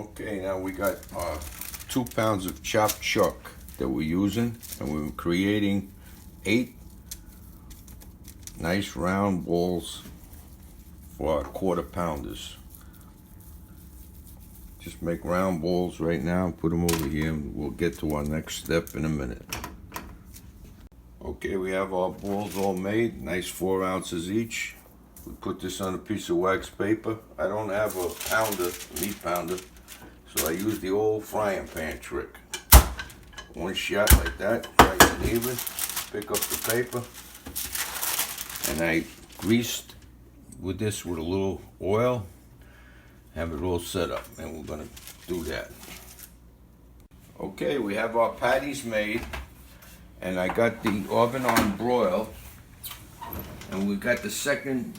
Okay, now we got 2 pounds of chopped chuck that we're using, and we're creating 8 nice round balls for our quarter pounders. Just make round balls right now, put them over here, and we'll get to our next step in a minute. Okay, we have our balls all made, nice 4 ounces each. We put this on a piece of wax paper. I don't have a pounder, meat pounder, so I use the old frying pan trick. One shot like that, nice and even. Pick up the paper, and I greased with this with a little oil. Have it all set up, and we're gonna do that. Okay, we have our patties made, and I got the oven on broil, and we got the second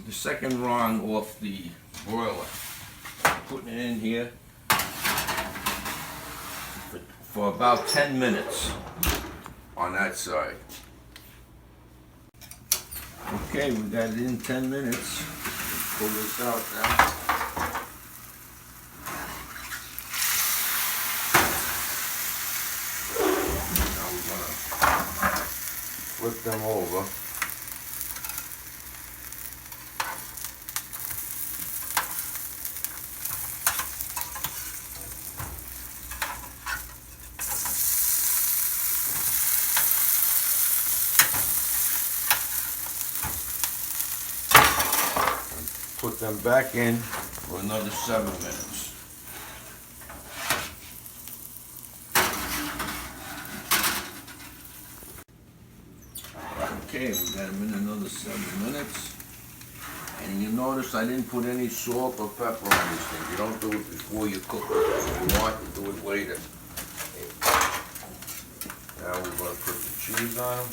rung off the broiler. Putting it in here for about 10 minutes on that side. Okay, we got it in 10 minutes. Pull this out now. Now we're gonna flip them over. Put them back in for another 7 minutes. Okay, we got them in another 7 minutes. And you notice I didn't put any salt or pepper on these things. You don't do it before you cook it. You want to do it later. Now we're going to put the cheese on them.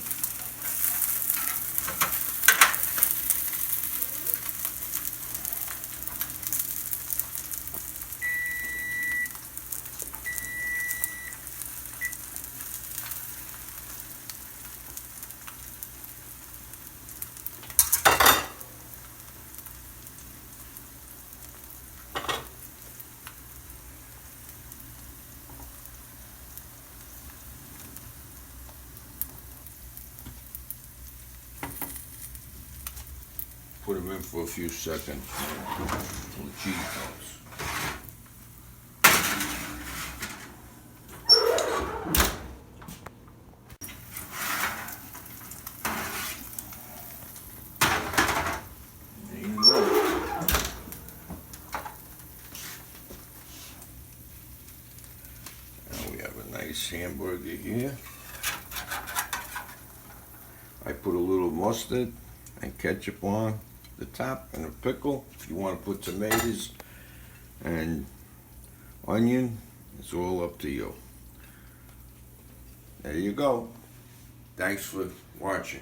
Put them in for a few seconds until the cheese melts. There you go. Now we have a nice hamburger here. I put a little mustard and ketchup on the top, and a pickle. If you want to put tomatoes and onion, it's all up to you. There you go. Thanks for watching.